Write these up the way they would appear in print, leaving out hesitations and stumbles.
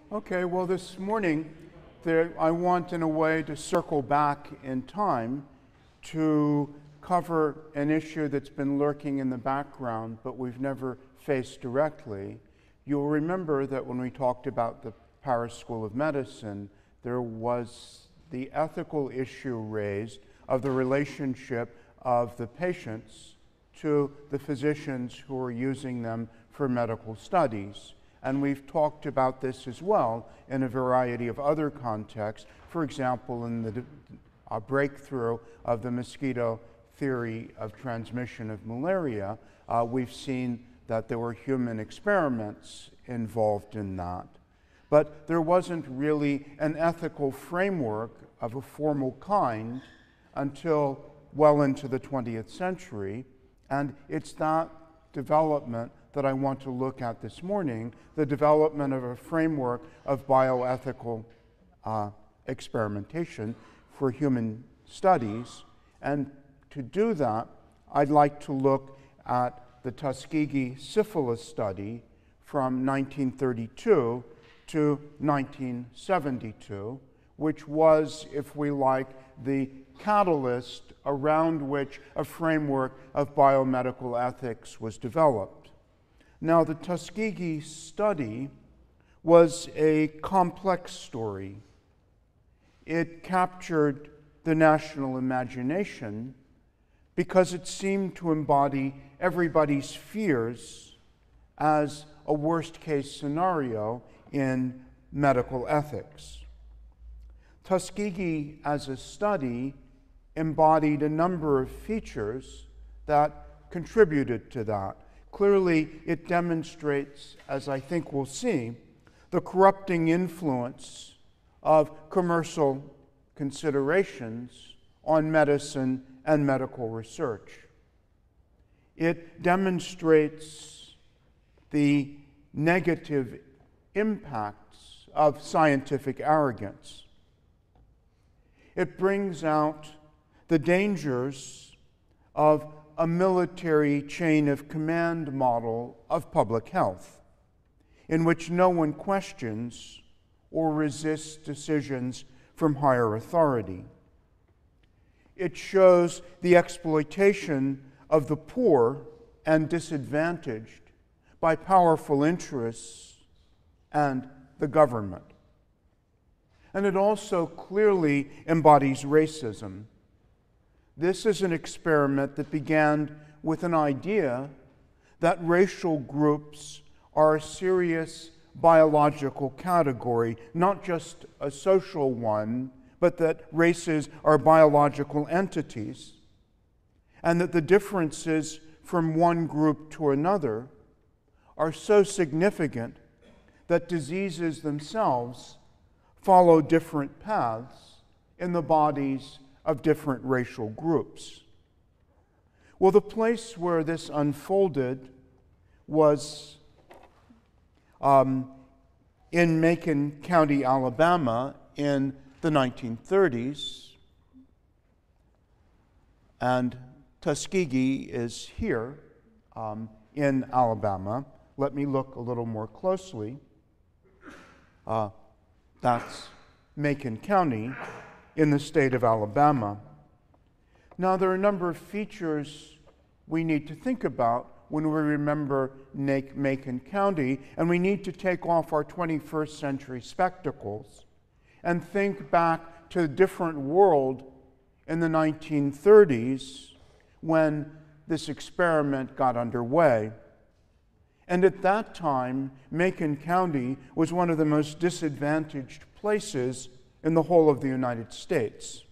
Okay, well, this morning I want, in a way, to circle back in time to cover an issue that's been lurking in the background, but we've never faced directly. You'll remember that when we talked about the Paris School of Medicine, there was the ethical issue raised of the relationship of the patients to the physicians who are using them for medical studies. And we've talked about this as well in a variety of other contexts. For example, in the breakthrough of the mosquito theory of transmission of malaria, we've seen that there were human experiments involved in that. But there wasn't really an ethical framework of a formal kind until well into the 20th century. And it's that development that I want to look at this morning, the development of a framework of bioethical experimentation for human studies. And to do that, I'd like to look at the Tuskegee Syphilis study from 1932 to 1972, which was, if we like, the catalyst around which a framework of biomedical ethics was developed. Now, the Tuskegee study was a complex story. It captured the national imagination because it seemed to embody everybody's fears as a worst-case scenario in medical ethics. Tuskegee, as a study, embodied a number of features that contributed to that. Clearly, it demonstrates, as I think we'll see, the corrupting influence of commercial considerations on medicine and medical research. It demonstrates the negative impacts of scientific arrogance. It brings out the dangers of a military chain of command model of public health, in which no one questions or resists decisions from higher authority. It shows the exploitation of the poor and disadvantaged by powerful interests and the government. And it also clearly embodies racism. This is an experiment that began with an idea that racial groups are a serious biological category, not just a social one, but that races are biological entities, and that the differences from one group to another are so significant that diseases themselves follow different paths in the bodies of different racial groups. Well, the place where this unfolded was in Macon County, Alabama, in the 1930s, and Tuskegee is here in Alabama. Let me look a little more closely. That's Macon County in the state of Alabama. Now, there are a number of features we need to think about when we remember Macon County, and we need to take off our 21st century spectacles and think back to a different world in the 1930s when this experiment got underway. And at that time, Macon County was one of the most disadvantaged places in the whole of the United States.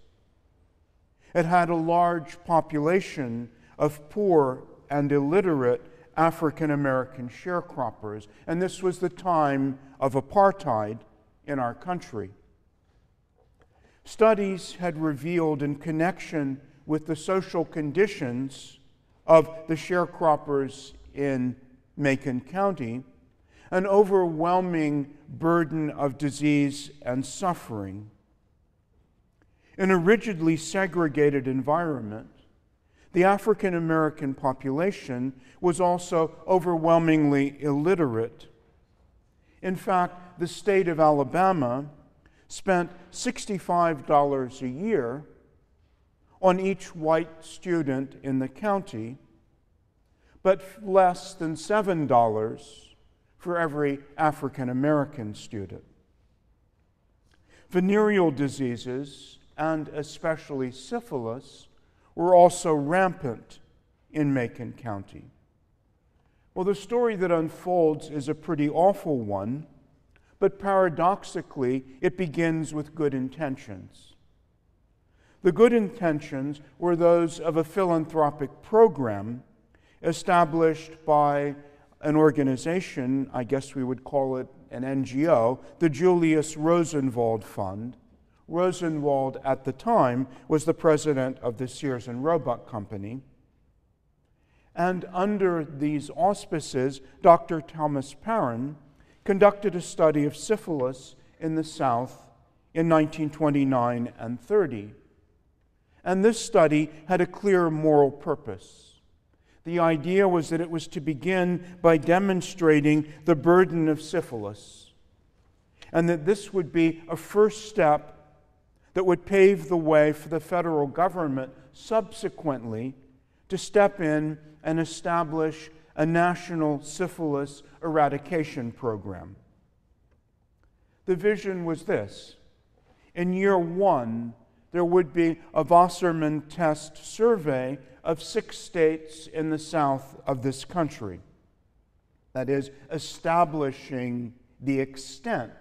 It had a large population of poor and illiterate African American sharecroppers, and this was the time of apartheid in our country. Studies had revealed, in connection with the social conditions of the sharecroppers in Macon County, an overwhelming burden of disease and suffering. In a rigidly segregated environment, the African American population was also overwhelmingly illiterate. In fact, the state of Alabama spent $65 a year on each white student in the county, but less than $7 for every African American student. Venereal diseases, and especially syphilis, were also rampant in Macon County. Well, the story that unfolds is a pretty awful one, but paradoxically, it begins with good intentions. The good intentions were those of a philanthropic program established by an organization, I guess we would call it an NGO, the Julius Rosenwald Fund. Rosenwald, at the time, was the president of the Sears and Roebuck Company. And under these auspices, Dr. Thomas Parran conducted a study of syphilis in the South in 1929 and 30. And this study had a clear moral purpose. The idea was that it was to begin by demonstrating the burden of syphilis, and that this would be a first step that would pave the way for the federal government subsequently to step in and establish a national syphilis eradication program. The vision was this: in year one, there would be a Wasserman test survey of 6 states in the south of this country. That is, establishing the extent,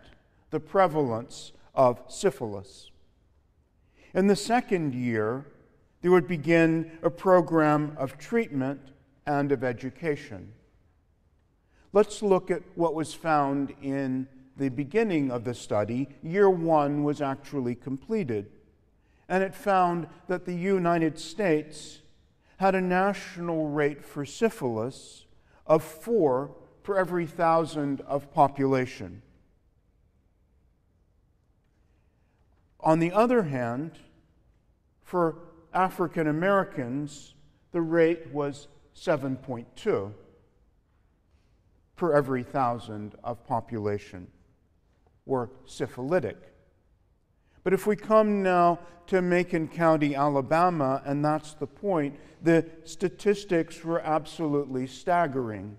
the prevalence of syphilis. In the second year, there would begin a program of treatment and of education. Let's look at what was found in the beginning of the study. Year one was actually completed, and it found that the United States had a national rate for syphilis of 4 for every 1,000 of population. On the other hand, for African Americans, the rate was 7.2 per every 1,000 of population were syphilitic. But if we come now to Macon County, Alabama, and that's the point, the statistics were absolutely staggering.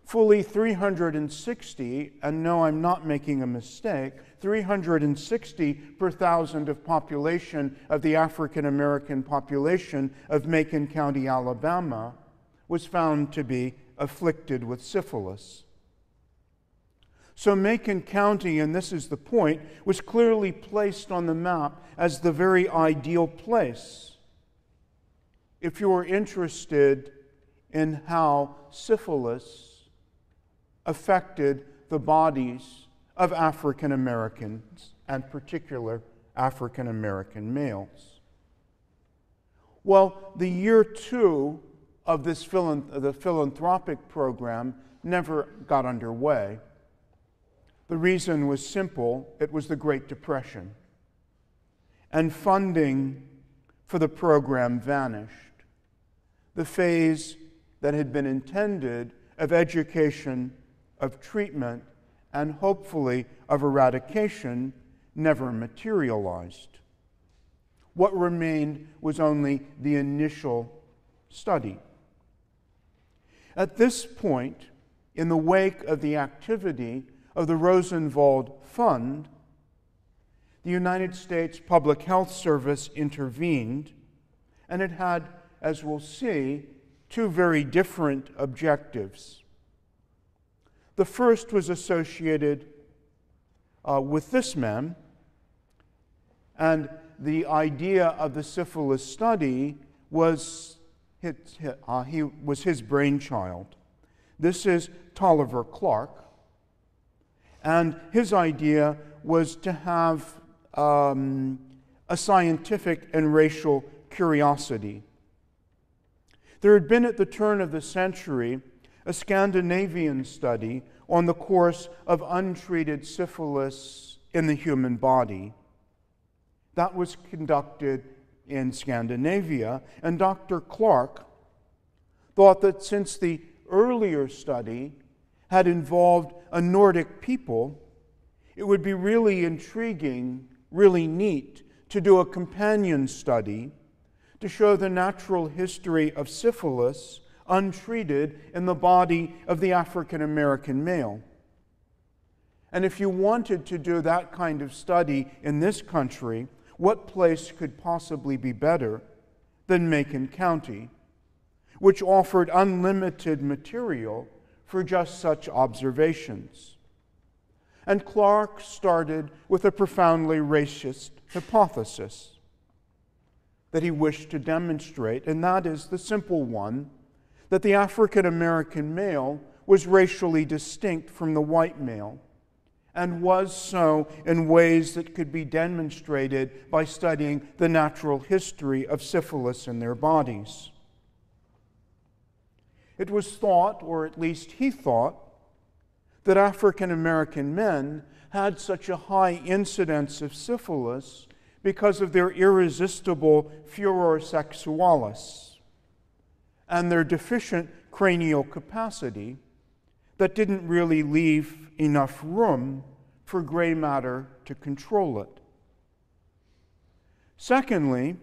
Fully 360, and no, I'm not making a mistake, 360 per 1,000 of population of the African American population of Macon County, Alabama, was found to be afflicted with syphilis. So Macon County, and this is the point, was clearly placed on the map as the very ideal place if you were interested in how syphilis affected the bodies of African Americans, and particular African American males. Well, the year two of this the philanthropic program never got underway. The reason was simple: it was the Great Depression, and funding for the program vanished. The phase that had been intended of education, of treatment, and hopefully of eradication never materialized. What remained was only the initial study. At this point, in the wake of the activity of the Rosenwald Fund, the United States Public Health Service intervened, and it had, as we'll see, 2 very different objectives. The first was associated with this man, and the idea of the syphilis study was his brainchild. This is Tolliver Clark, and his idea was to have a scientific and racial curiosity. There had been at the turn of the century a Scandinavian study on the course of untreated syphilis in the human body. That was conducted in Scandinavia, and Dr. Clark thought that since the earlier study had involved a Nordic people, it would be really intriguing, really neat to do a companion study to show the natural history of syphilis untreated in the body of the African American male. And if you wanted to do that kind of study in this country, what place could possibly be better than Macon County, which offered unlimited material for just such observations? And Clark started with a profoundly racist hypothesis that he wished to demonstrate, and that is the simple one, that the African American male was racially distinct from the white male, and was so in ways that could be demonstrated by studying the natural history of syphilis in their bodies. It was thought, or at least he thought, that African American men had such a high incidence of syphilis because of their irresistible furor sexualis and their deficient cranial capacity that didn't really leave enough room for gray matter to control it. Secondly,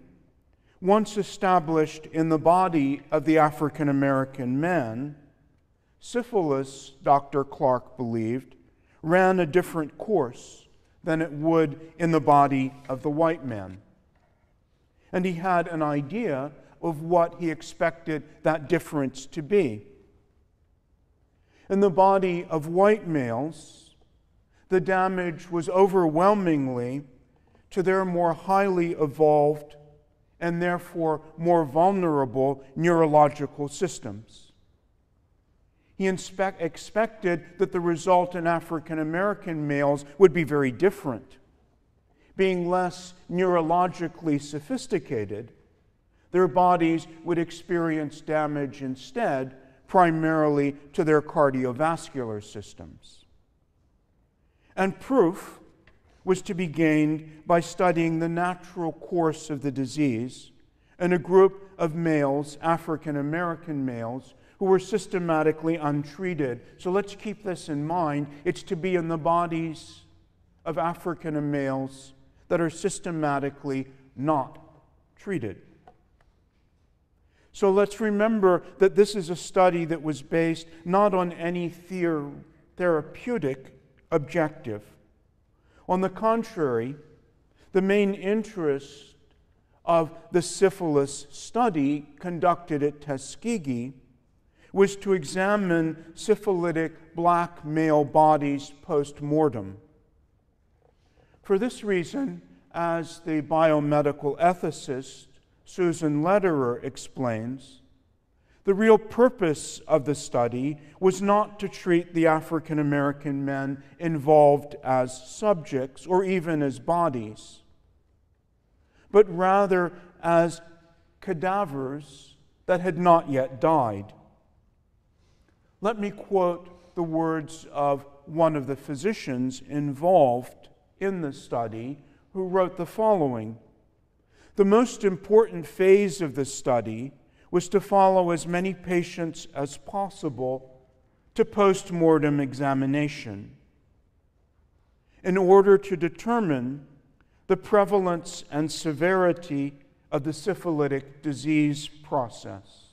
once established in the body of the African American man, syphilis, Dr. Clark believed, ran a different course than it would in the body of the white man. And he had an idea of what he expected that difference to be. In the body of white males, the damage was overwhelmingly to their more highly evolved and therefore more vulnerable neurological systems. He expected that the result in African American males would be very different. Being less neurologically sophisticated, their bodies would experience damage instead primarily to their cardiovascular systems. And proof was to be gained by studying the natural course of the disease in a group of males, African American males, who were systematically untreated. So let's keep this in mind. It's to be in the bodies of African males that are systematically not treated. So let's remember that this is a study that was based not on any therapeutic objective. On the contrary, the main interest of the syphilis study conducted at Tuskegee was to examine syphilitic black male bodies post-mortem. For this reason, as the biomedical ethicist Susan Lederer explains, the real purpose of the study was not to treat the African American men involved as subjects or even as bodies, but rather as cadavers that had not yet died. Let me quote the words of one of the physicians involved in the study who wrote the following: "The most important phase of the study was to follow as many patients as possible to post-mortem examination in order to determine the prevalence and severity of the syphilitic disease process."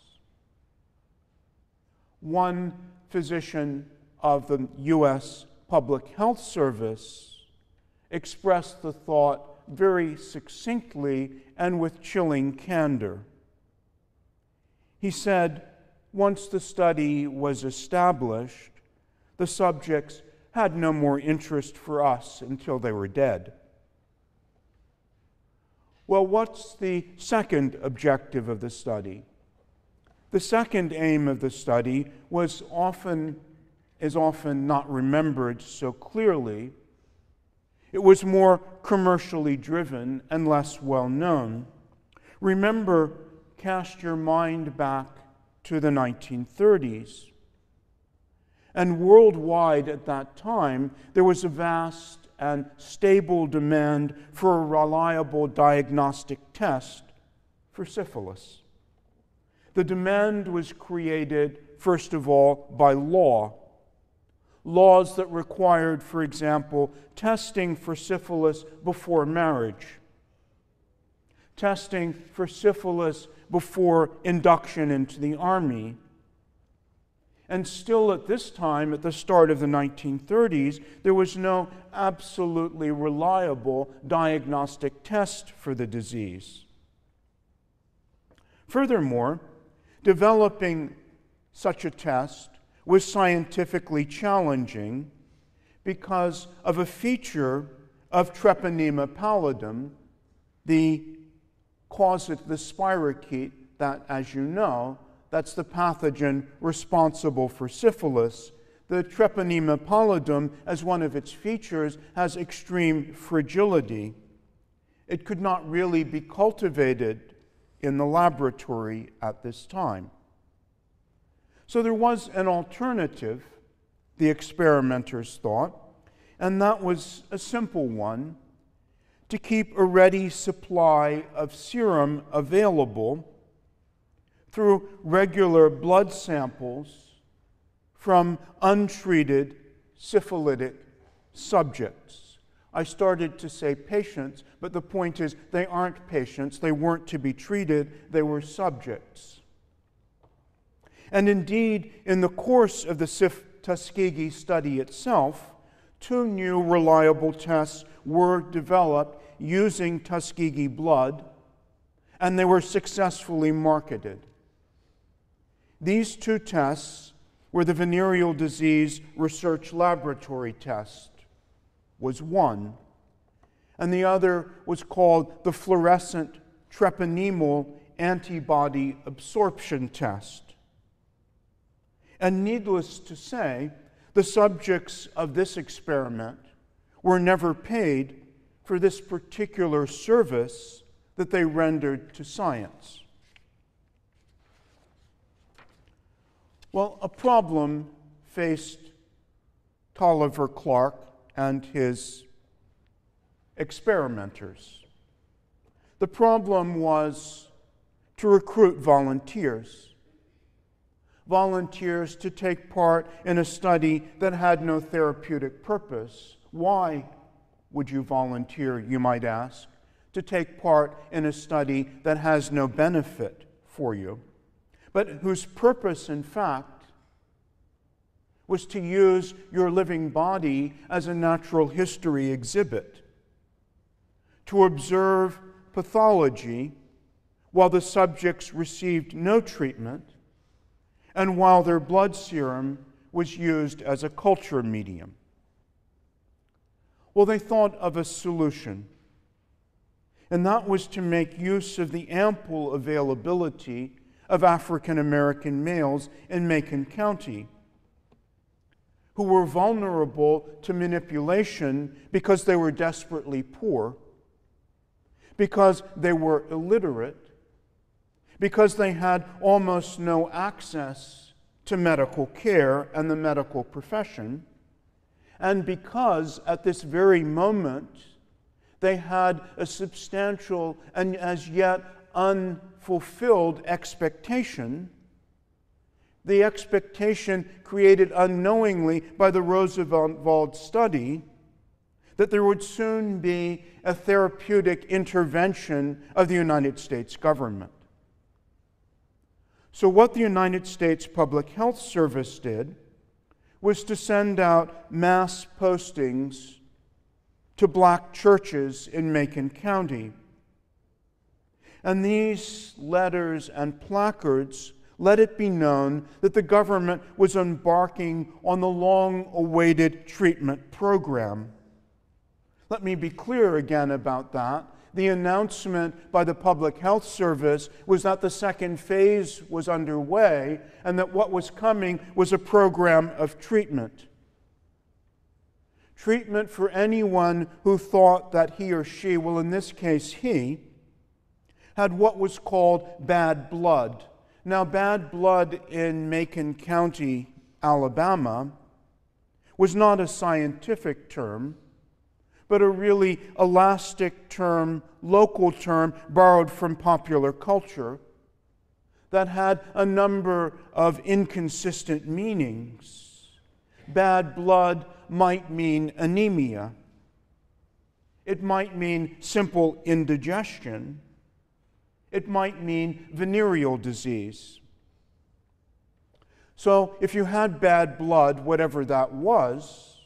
One physician of the U.S. Public Health Service expressed the thought very succinctly and with chilling candor. He said, once the study was established, the subjects had no more interest for us until they were dead. Well, what's the second objective of the study? The second aim of the study is often not remembered so clearly. It was more commercially driven and less well known. Remember, cast your mind back to the 1930s. And worldwide at that time, there was a vast and stable demand for a reliable diagnostic test for syphilis. The demand was created, first of all, by law. laws that required, for example, testing for syphilis before marriage, testing for syphilis before induction into the army. And still at this time, at the start of the 1930s, there was no absolutely reliable diagnostic test for the disease. Furthermore, developing such a test was scientifically challenging because of a feature of Treponema pallidum, the spirochete that, as you know, that's the pathogen responsible for syphilis. The Treponema pallidum, as one of its features, has extreme fragility. It could not really be cultivated in the laboratory at this time. So there was an alternative, the experimenters thought, and that was a simple one: to keep a ready supply of serum available through regular blood samples from untreated syphilitic subjects. I started to say patients, but the point is they aren't patients. They weren't to be treated. They were subjects. And indeed, in the course of the Tuskegee study itself, 2 new reliable tests were developed using Tuskegee blood, and they were successfully marketed. These 2 tests were the venereal disease research laboratory test, was one, and the other was called the fluorescent treponemal antibody absorption test. And needless to say, the subjects of this experiment were never paid for this particular service that they rendered to science. Well, a problem faced Tolliver Clark and his experimenters. The problem was to recruit volunteers to take part in a study that had no therapeutic purpose. Why would you volunteer, you might ask, to take part in a study that has no benefit for you, but whose purpose, in fact, was to use your living body as a natural history exhibit, to observe pathology while the subjects received no treatment and while their blood serum was used as a culture medium? Well, they thought of a solution, and that was to make use of the ample availability of African American males in Macon County, who were vulnerable to manipulation because they were desperately poor, because they were illiterate, because they had almost no access to medical care and the medical profession, and because at this very moment they had a substantial and as yet unfulfilled expectation, the expectation created unknowingly by the Roosevelt study that there would soon be a therapeutic intervention of the United States government. So what the United States Public Health Service did was to send out mass postings to black churches in Macon County. And these letters and placards let it be known that the government was embarking on the long-awaited treatment program. Let me be clear again about that. The announcement by the Public Health Service was that the second phase was underway and that what was coming was a program of treatment. Treatment for anyone who thought that he or she, well, in this case he, had what was called bad blood. Now, bad blood in Macon County, Alabama, was not a scientific term, but a really elastic term, local term, borrowed from popular culture that had a number of inconsistent meanings. bad blood might mean anemia. It might mean simple indigestion. It might mean venereal disease. So if you had bad blood, whatever that was,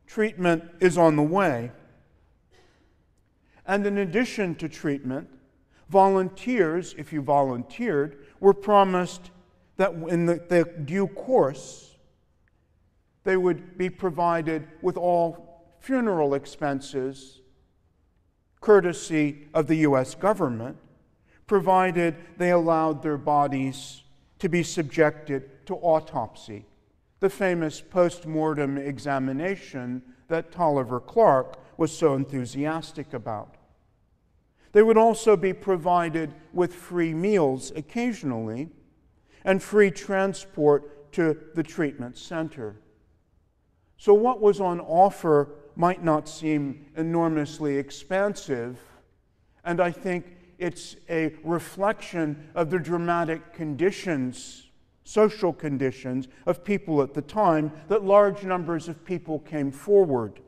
treatment is on the way. And in addition to treatment, volunteers, if you volunteered, were promised that in the due course, they would be provided with all funeral expenses, courtesy of the U.S. government, provided they allowed their bodies to be subjected to autopsy, the famous post-mortem examination that Tolliver Clark was so enthusiastic about. They would also be provided with free meals occasionally and free transport to the treatment center. So what was on offer might not seem enormously expansive, and I think it's a reflection of the dramatic conditions, social conditions of people at the time, that large numbers of people came forward.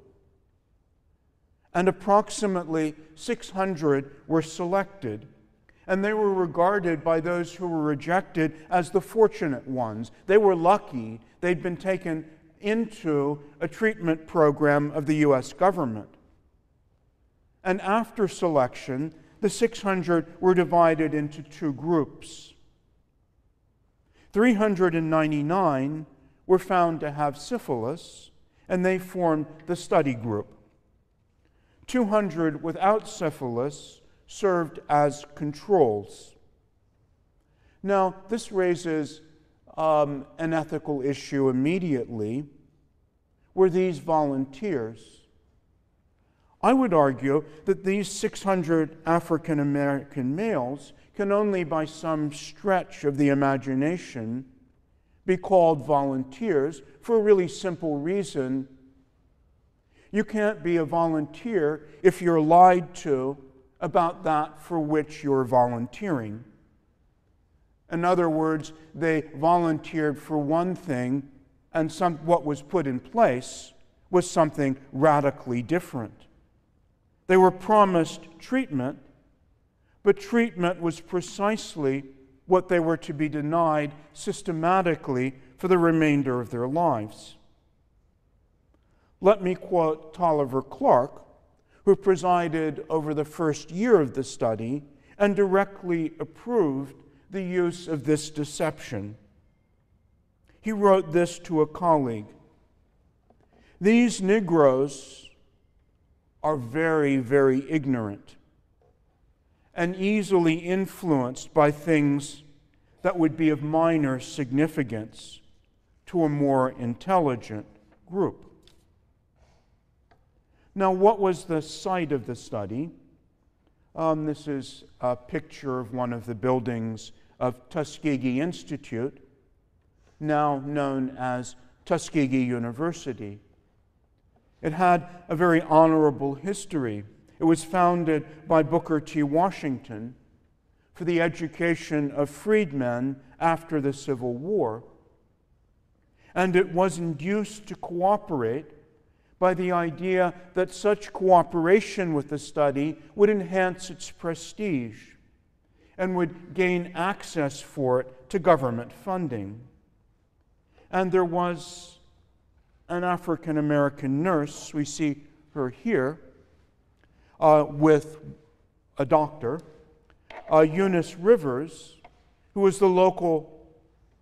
And approximately 600 were selected, and they were regarded by those who were rejected as the fortunate ones. They were lucky. They'd been taken into a treatment program of the U.S. government. And after selection, the 600 were divided into two groups. 399 were found to have syphilis, and they formed the study group. 200 without syphilis served as controls. Now, this raises an ethical issue immediately. Were these volunteers? I would argue that these 600 African American males can only by some stretch of the imagination be called volunteers for a really simple reason. You can't be a volunteer if you're lied to about that for which you're volunteering. In other words, they volunteered for one thing, and what was put in place was something radically different. They were promised treatment, but treatment was precisely what they were to be denied systematically for the remainder of their lives. Let me quote Tolliver Clark, who presided over the first year of the study and directly approved the use of this deception. He wrote this to a colleague: "These Negroes are very, very ignorant and easily influenced by things that would be of minor significance to a more intelligent group." Now, what was the site of the study? This is a picture of one of the buildings of Tuskegee Institute, now known as Tuskegee University. It had a very honorable history. It was founded by Booker T. Washington for the education of freedmen after the Civil War. And it was induced to cooperate by the idea that such cooperation with the study would enhance its prestige and would gain access for it to government funding. And there was an African American nurse, we see her here, with a doctor, Eunice Rivers, who was the local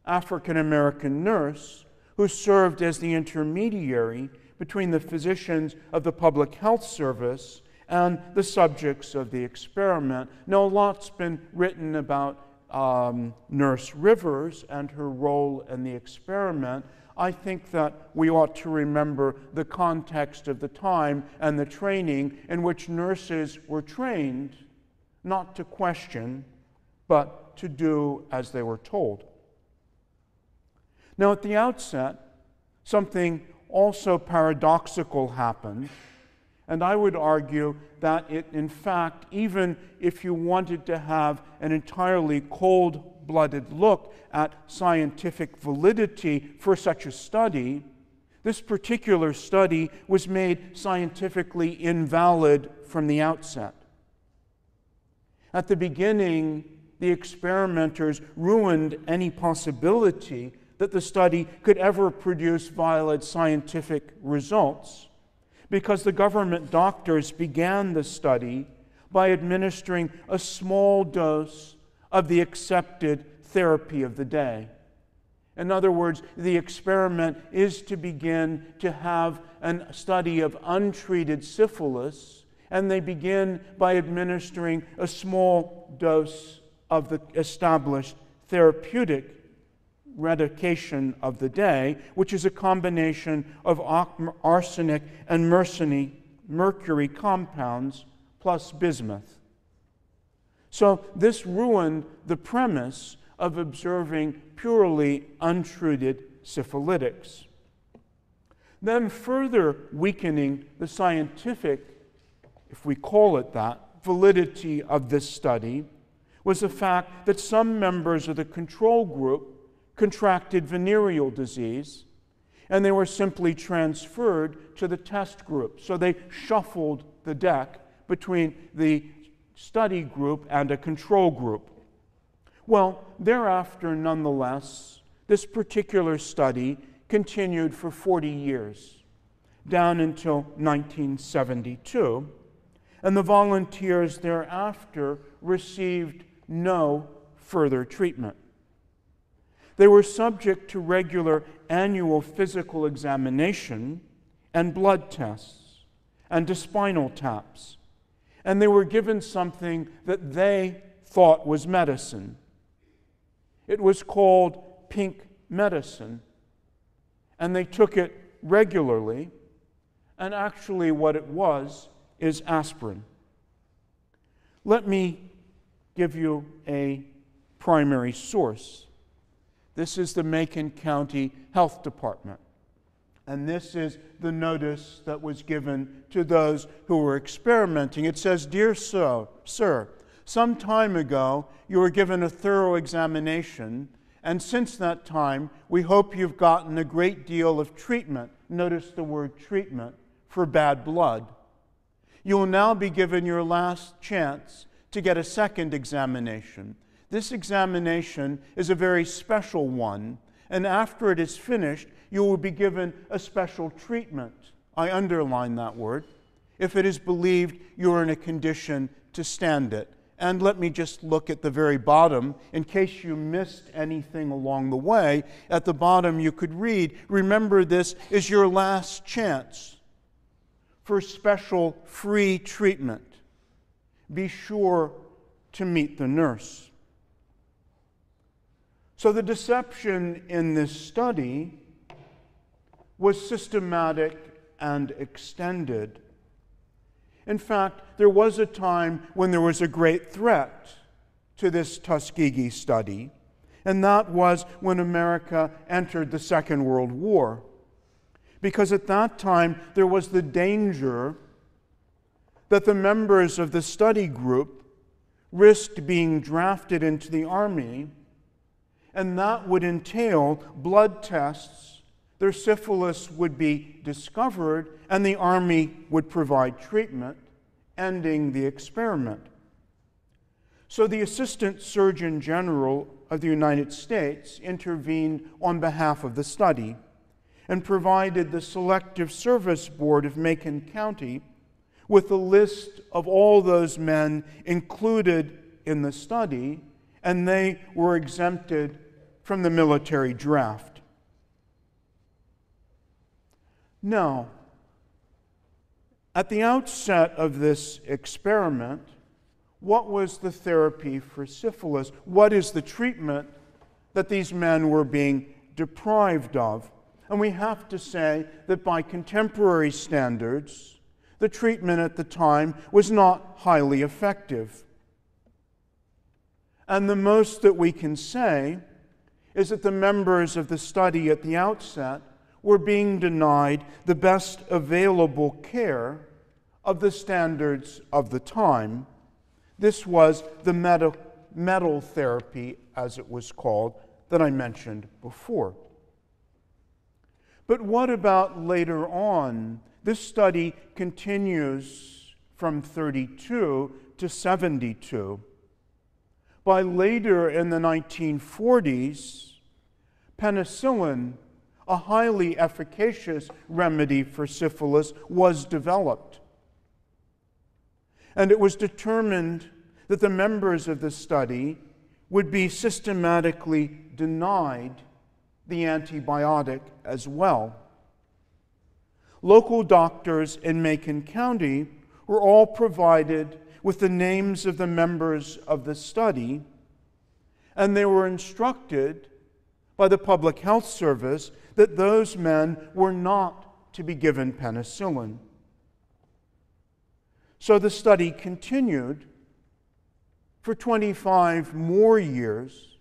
African American nurse who served as the intermediary between the physicians of the Public Health Service and the subjects of the experiment. Now, a lot's been written about Nurse Rivers and her role in the experiment. I think that we ought to remember the context of the time and the training in which nurses were trained not to question, but to do as they were told. Now, at the outset, something also paradoxical happened, and I would argue that it, in fact, even if you wanted to have an entirely cold-blooded look at scientific validity for such a study, This particular study was made scientifically invalid from the outset. At the beginning, the experimenters ruined any possibility that the study could ever produce valid scientific results, because the government doctors began the study by administering a small dose of the accepted therapy of the day. In other words, the experiment is to begin to have a study of untreated syphilis, and they begin by administering a small dose of the established therapeutic medication of the day, which is a combination of arsenic and mercury compounds plus bismuth. So this ruined the premise of observing purely untreated syphilitics. Then further weakening the scientific, if we call it that, validity of this study was the fact that some members of the control group contracted venereal disease, and they were simply transferred to the test group. So they shuffled the deck between the study group and a control group. Well, thereafter, nonetheless, this particular study continued for 40 years, down until 1972, and the volunteers thereafter received no further treatment. They were subject to regular annual physical examination and blood tests and to spinal taps, and they were given something that they thought was medicine. It was called pink medicine, and they took it regularly, and actually what it was is aspirin. Let me give you a primary source. This is the Macon County Health Department, and this is the notice that was given to those who were experimenting. It says, "Dear Sir, some time ago you were given a thorough examination, and since that time we hope you've gotten a great deal of treatment." Notice the word treatment, for bad blood. You will now be given your last chance to get a second examination. This examination is a very special one, and after it is finished, you will be given a special treatment. I underline that word. If it is believed you are in a condition to stand it. And let me just look at the very bottom, in case you missed anything along the way. At the bottom you could read, "Remember, this is your last chance for special free treatment. Be sure to meet the nurse." So the deception in this study was systematic and extended. In fact, there was a time when there was a great threat to this Tuskegee study, and that was when America entered the Second World War. Because at that time, there was the danger that the members of the study group risked being drafted into the army, and that would entail blood tests. Their syphilis would be discovered, and the army would provide treatment, ending the experiment. So the Assistant Surgeon General of the United States intervened on behalf of the study and provided the Selective Service Board of Macon County with a list of all those men included in the study, and they were exempted from the military draft. Now, at the outset of this experiment, what was the therapy for syphilis? What is the treatment that these men were being deprived of? And we have to say that by contemporary standards, the treatment at the time was not highly effective. And the most that we can say is that the members of the study at the outset were being denied the best available care of the standards of the time. This was the metal therapy, as it was called, that I mentioned before. But what about later on? This study continues from 32 to 72. By later in the 1940s, penicillin, a highly efficacious remedy for syphilis, was developed. And it was determined that the members of the study would be systematically denied the antibiotic as well. Local doctors in Macon County were all provided with the names of the members of the study, and they were instructed by the Public Health Service that those men were not to be given penicillin. So the study continued for 25 more years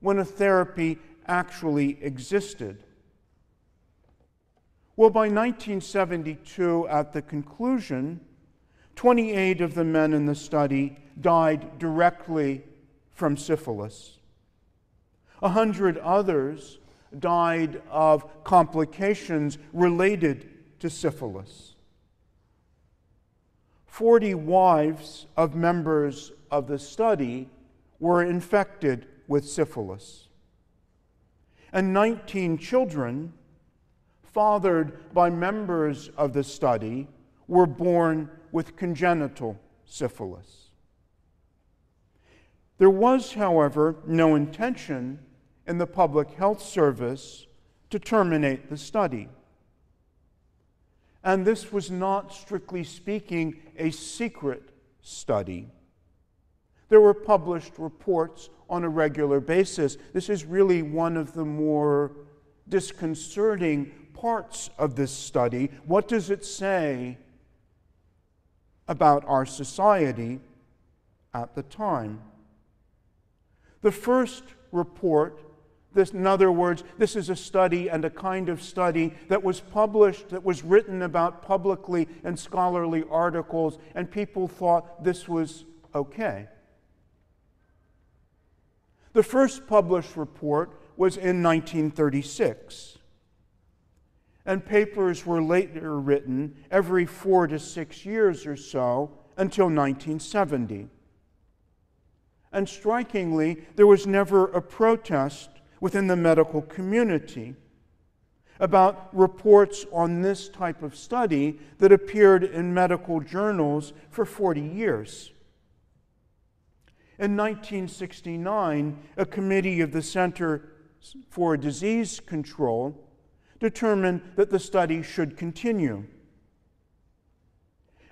when a therapy actually existed. Well, by 1972, at the conclusion, 28 of the men in the study died directly from syphilis. 100 others died of complications related to syphilis. 40 wives of members of the study were infected with syphilis. And 19 children, fathered by members of the study, were born with congenital syphilis. There was, however, no intention in the Public Health Service to terminate the study. And this was not, strictly speaking, a secret study. There were published reports on a regular basis. This is really one of the more disconcerting parts of this study. What does it say about our society at the time? The first report, in other words, this is a study and a kind of study that was published, that was written about publicly in scholarly articles, and people thought this was okay. The first published report was in 1936, and papers were later written every 4 to 6 years or so until 1970. And strikingly, there was never a protest within the medical community about reports on this type of study that appeared in medical journals for 40 years. In 1969, a committee of the Center for Disease Control determined that the study should continue.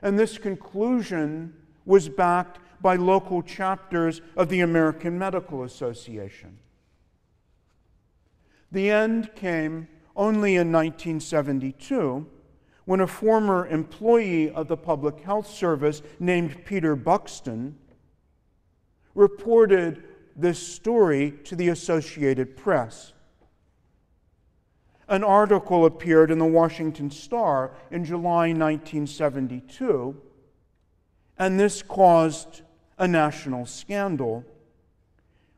And this conclusion was backed by local chapters of the American Medical Association. The end came only in 1972, when a former employee of the Public Health Service named Peter Buxton reported this story to the Associated Press. An article appeared in the Washington Star in July 1972, and this caused a national scandal,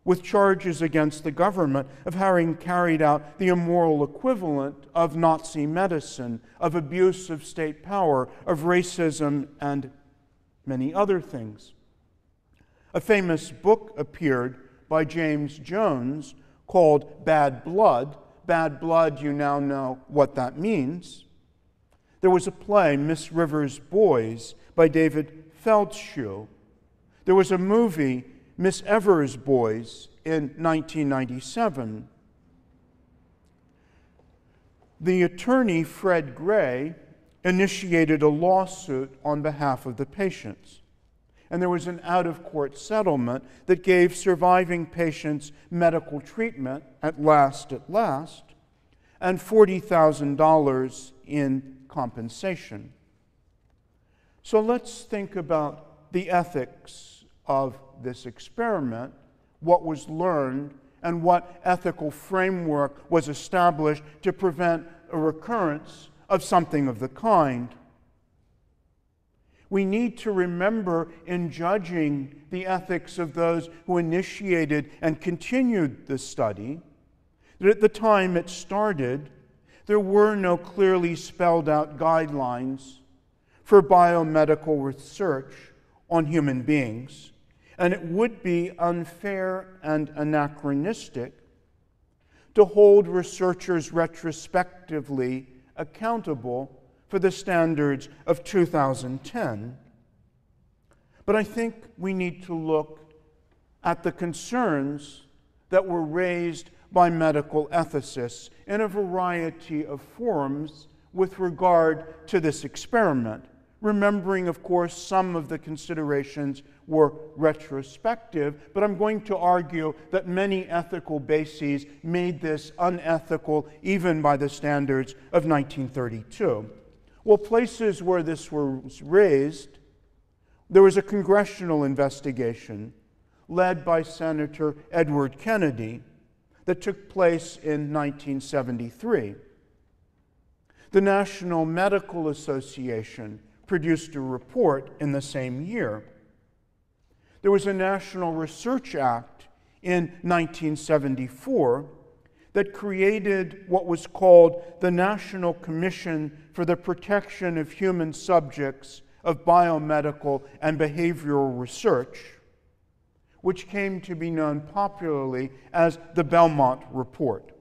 with charges against the government of having carried out the immoral equivalent of Nazi medicine, of abuse of state power, of racism, and many other things. A famous book appeared by James Jones called Bad Blood. Bad blood, you now know what that means. There was a play, Miss Rivers' Boys, by David Feldshuh. There was a movie, Miss Evers' Boys, in 1997. The attorney, Fred Gray, initiated a lawsuit on behalf of the patients. And there was an out-of-court settlement that gave surviving patients medical treatment, at last, and $40,000 in compensation. So let's think about the ethics of this experiment, what was learned, and what ethical framework was established to prevent a recurrence of something of the kind. We need to remember, in judging the ethics of those who initiated and continued the study, that at the time it started, There were no clearly spelled out guidelines for biomedical research on human beings, and it would be unfair and anachronistic to hold researchers retrospectively accountable for the standards of 2010. But I think we need to look at the concerns that were raised by medical ethicists in a variety of forums with regard to this experiment. Remembering, of course, some of the considerations were retrospective, but I'm going to argue that many ethical bases made this unethical even by the standards of 1932. Well, places where this was raised, there was a congressional investigation led by Senator Edward Kennedy that took place in 1973. The National Medical Association produced a report in the same year. There was a National Research Act in 1974 that created what was called the National Commission for the Protection of Human Subjects of Biomedical and Behavioral Research, which came to be known popularly as the Belmont Report.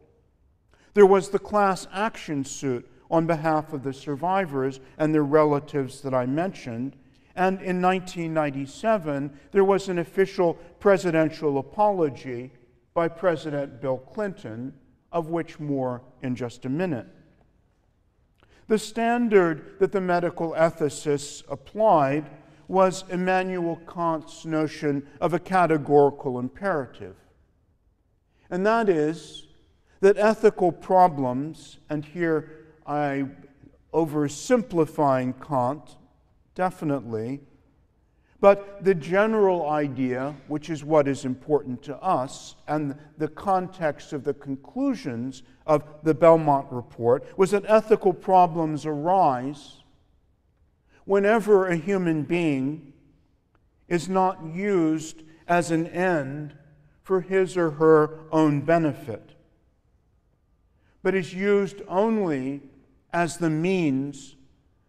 There was the class action suit on behalf of the survivors and their relatives that I mentioned, and in 1997, there was an official presidential apology by President Bill Clinton, of which more in just a minute. The standard that the medical ethicists applied was Immanuel Kant's notion of a categorical imperative. And that is that ethical problems, and here I'm oversimplifying Kant, definitely, but the general idea, which is what is important to us, and the context of the conclusions of the Belmont Report, was that ethical problems arise whenever a human being is not used as an end for his or her own benefit, but is used only as the means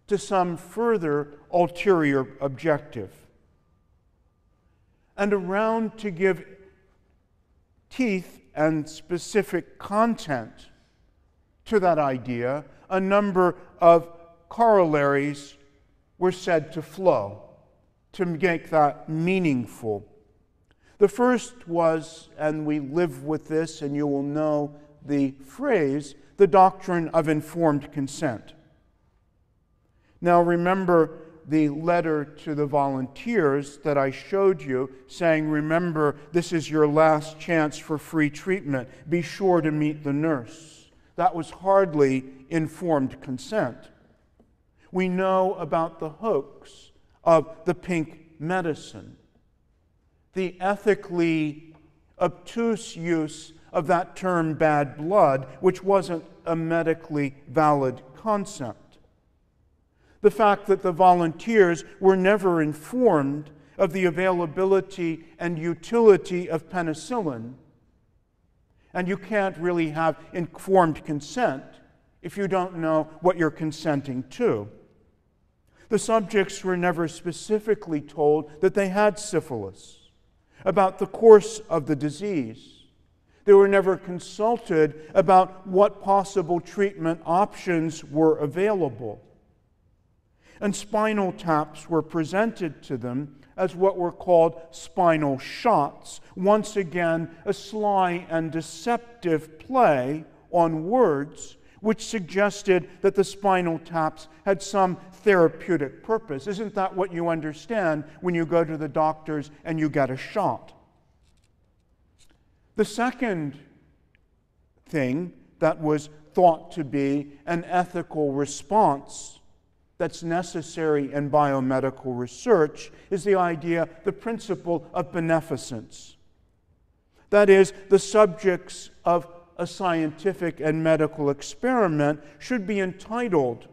to some further ulterior objective. And around to give teeth and specific content to that idea, a number of corollaries were said to flow to make that meaningful. The first was, and we live with this, and you will know the phrase, the doctrine of informed consent. Now remember the letter to the volunteers that I showed you saying, remember, this is your last chance for free treatment. Be sure to meet the nurse. That was hardly informed consent. We know about the hoax of the pink medicine, the ethically obtuse use of that term bad blood, which wasn't a medically valid concept. The fact that the volunteers were never informed of the availability and utility of penicillin. And you can't really have informed consent if you don't know what you're consenting to. The subjects were never specifically told that they had syphilis, about the course of the disease. They were never consulted about what possible treatment options were available. And spinal taps were presented to them as what were called spinal shots. Once again, a sly and deceptive play on words which suggested that the spinal taps had some therapeutic purpose. Isn't that what you understand when you go to the doctors and you get a shot? The second thing that was thought to be an ethical response that's necessary in biomedical research is the idea, the principle of beneficence. That is, the subjects of a scientific and medical experiment should be entitled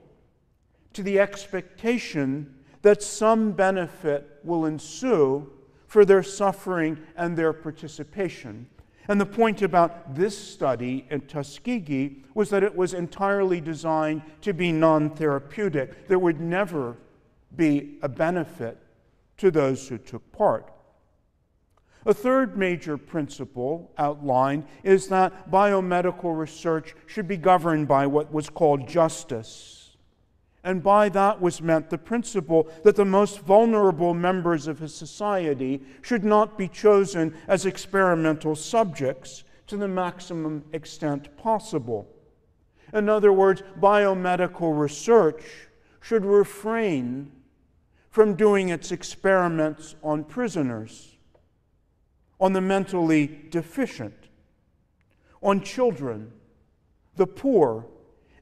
to the expectation that some benefit will ensue for their suffering and their participation. And the point about this study at Tuskegee was that it was entirely designed to be non-therapeutic. There would never be a benefit to those who took part. A third major principle outlined is that biomedical research should be governed by what was called justice. And by that was meant the principle that the most vulnerable members of his society should not be chosen as experimental subjects to the maximum extent possible. In other words, biomedical research should refrain from doing its experiments on prisoners, on the mentally deficient, on children, the poor,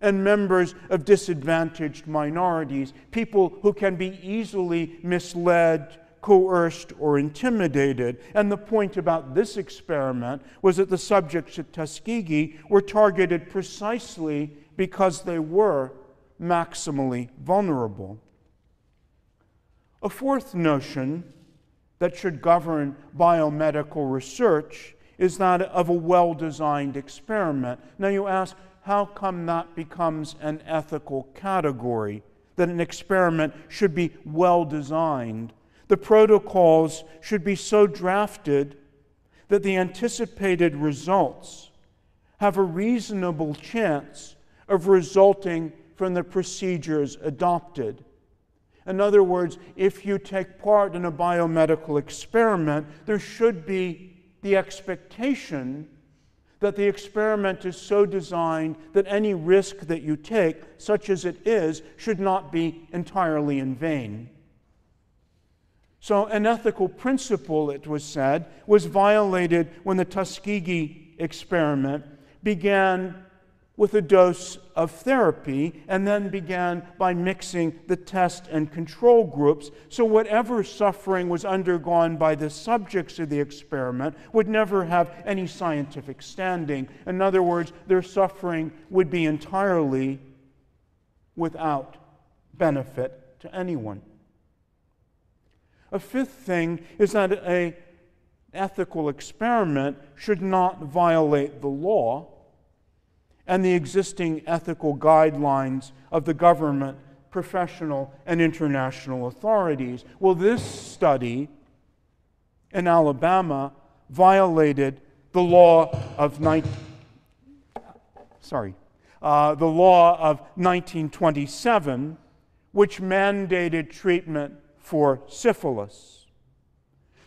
and members of disadvantaged minorities, people who can be easily misled, coerced, or intimidated. And the point about this experiment was that the subjects at Tuskegee were targeted precisely because they were maximally vulnerable. A fourth notion that should govern biomedical research is that of a well-designed experiment. Now you ask, how come that becomes an ethical category, that an experiment should be well-designed? The protocols should be so drafted that the anticipated results have a reasonable chance of resulting from the procedures adopted. In other words, if you take part in a biomedical experiment, there should be the expectation that the experiment is so designed that any risk that you take, such as it is, should not be entirely in vain. So an ethical principle, it was said, was violated when the Tuskegee experiment began with a dose of therapy and then began by mixing the test and control groups. So whatever suffering was undergone by the subjects of the experiment would never have any scientific standing. In other words, their suffering would be entirely without benefit to anyone. A fifth thing is that an ethical experiment should not violate the law and the existing ethical guidelines of the government, professional, and international authorities. Well, this study in Alabama violated the law of 1927, which mandated treatment for syphilis.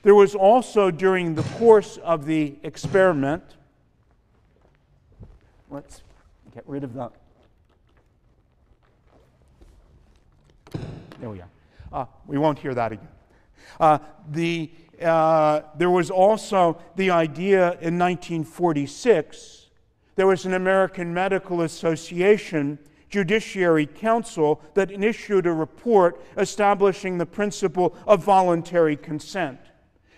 There was also, during the course of the experiment, let's get rid of that. There we are. We won't hear that again. There was also the idea in 1946, there was an American Medical Association Judiciary Council that issued a report establishing the principle of voluntary consent.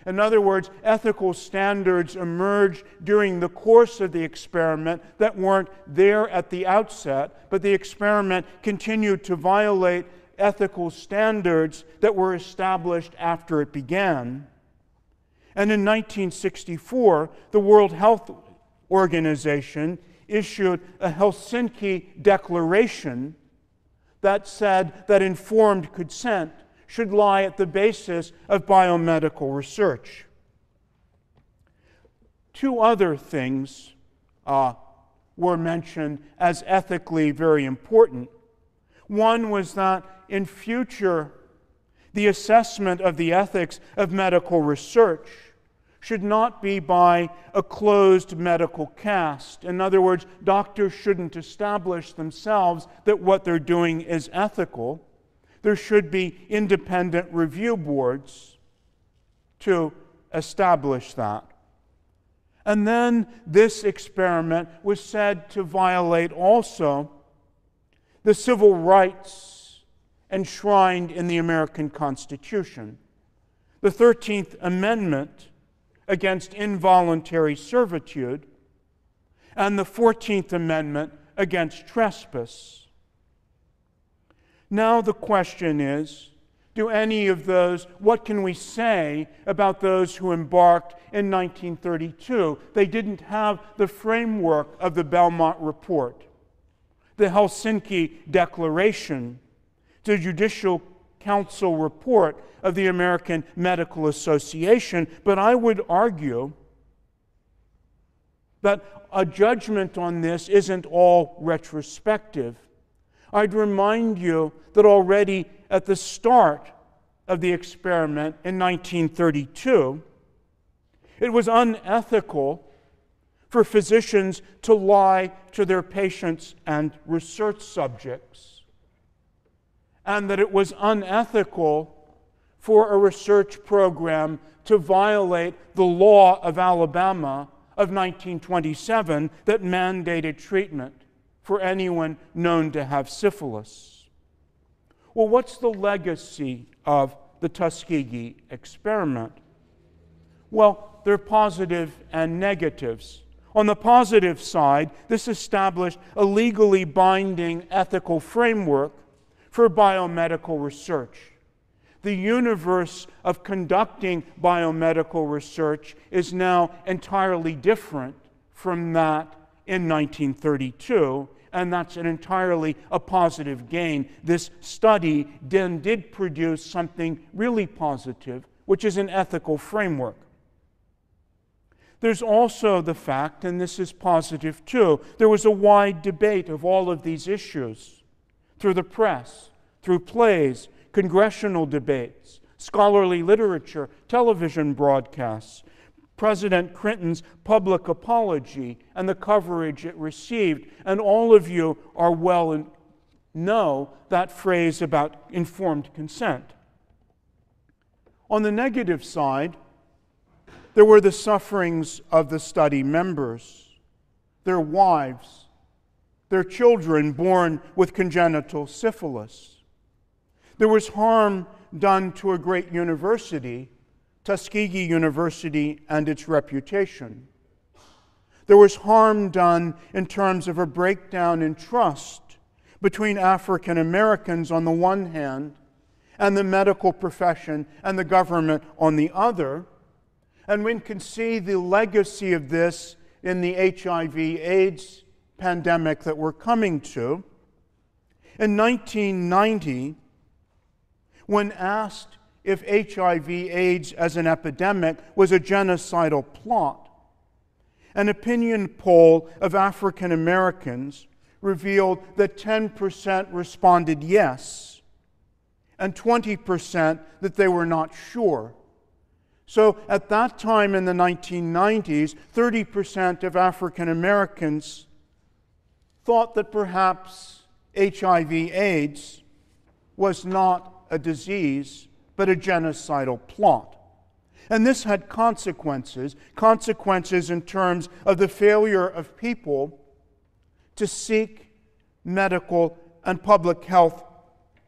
In other words, ethical standards emerged during the course of the experiment that weren't there at the outset, but the experiment continued to violate ethical standards that were established after it began. And in 1964, the World Health Organization issued a Helsinki Declaration that said that informed consent should lie at the basis of biomedical research. Two other things were mentioned as ethically very important. One was that in future, the assessment of the ethics of medical research should not be by a closed medical caste. In other words, doctors shouldn't establish themselves that what they're doing is ethical. There should be independent review boards to establish that. And then this experiment was said to violate also the civil rights enshrined in the American Constitution. The 13th Amendment against involuntary servitude and the 14th Amendment against trespass. Now the question is, do any of those, what can we say about those who embarked in 1932? They didn't have the framework of the Belmont Report, the Helsinki Declaration, the Judicial Council report of the American Medical Association, but I would argue that a judgment on this isn't all retrospective. I'd remind you that already at the start of the experiment in 1932, it was unethical for physicians to lie to their patients and research subjects, and that it was unethical for a research program to violate the law of Alabama of 1927 that mandated treatment for anyone known to have syphilis. Well, what's the legacy of the Tuskegee Experiment? Well, there are positive and negatives. On the positive side, this established a legally binding ethical framework for biomedical research. The universe of conducting biomedical research is now entirely different from that in 1932, and that's an entirely a positive gain. This study then did produce something really positive, which is an ethical framework. There's also the fact, and this is positive too, there was a wide debate of all of these issues through the press, through plays, congressional debates, scholarly literature, television broadcasts, President Clinton's public apology and the coverage it received. And all of you are well know that phrase about informed consent. On the negative side, there were the sufferings of the study members, their wives, their children born with congenital syphilis. There was harm done to a great university, Tuskegee University, and its reputation. There was harm done in terms of a breakdown in trust between African Americans on the one hand and the medical profession and the government on the other. And we can see the legacy of this in the HIV/AIDS pandemic that we're coming to. In 1990, when asked if HIV/AIDS as an epidemic was a genocidal plot, an opinion poll of African Americans revealed that 10% responded yes, and 20% that they were not sure. So at that time in the 1990s, 30% of African Americans thought that perhaps HIV/AIDS was not a disease, but a genocidal plot. And this had consequences in terms of the failure of people to seek medical and public health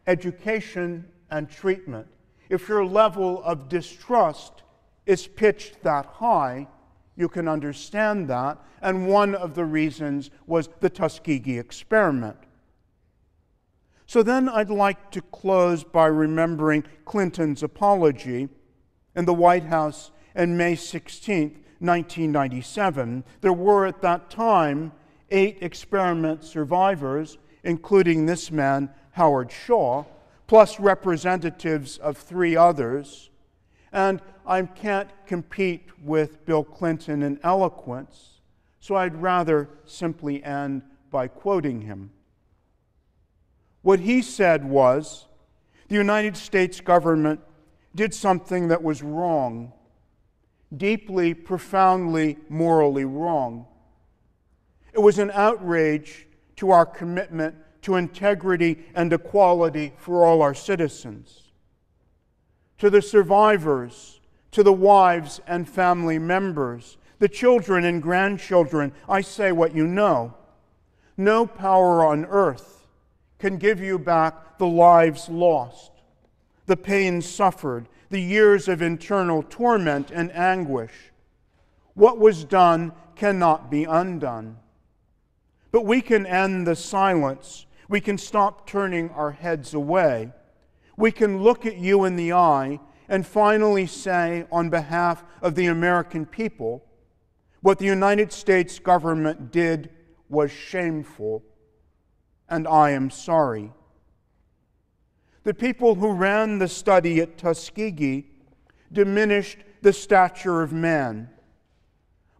education and treatment. If your level of distrust is pitched that high, you can understand that. And one of the reasons was the Tuskegee Experiment. So then I'd like to close by remembering Clinton's apology in the White House on May 16, 1997. There were at that time 8 experiment survivors, including this man, Howard Shaw, plus representatives of 3 others. And I can't compete with Bill Clinton in eloquence, so I'd rather simply end by quoting him. What he said was, the United States government did something that was wrong, deeply, profoundly, morally wrong. It was an outrage to our commitment to integrity and equality for all our citizens. To the survivors, to the wives and family members, the children and grandchildren, I say what you know. No power on earth can give you back the lives lost, the pain suffered, the years of internal torment and anguish. What was done cannot be undone. But we can end the silence. We can stop turning our heads away. We can look at you in the eye and finally say, on behalf of the American people, what the United States government did was shameful, and I am sorry. The people who ran the study at Tuskegee diminished the stature of man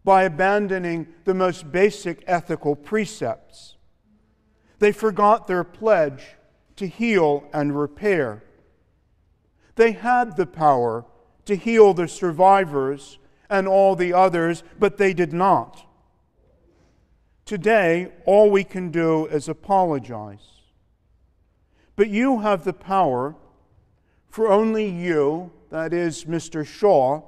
by abandoning the most basic ethical precepts. They forgot their pledge to heal and repair. They had the power to heal the survivors and all the others, but they did not. Today, all we can do is apologize. But you have the power, for only you, that is Mr. Shaw,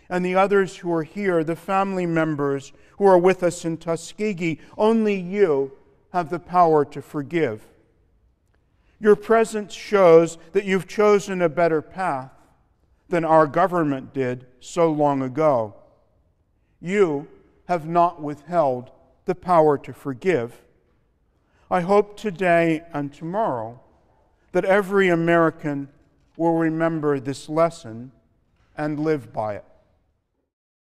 and the others who are here, the family members who are with us in Tuskegee, only you have the power to forgive. Your presence shows that you've chosen a better path than our government did so long ago. You have not withheld the power to forgive. I hope today and tomorrow that every American will remember this lesson and live by it.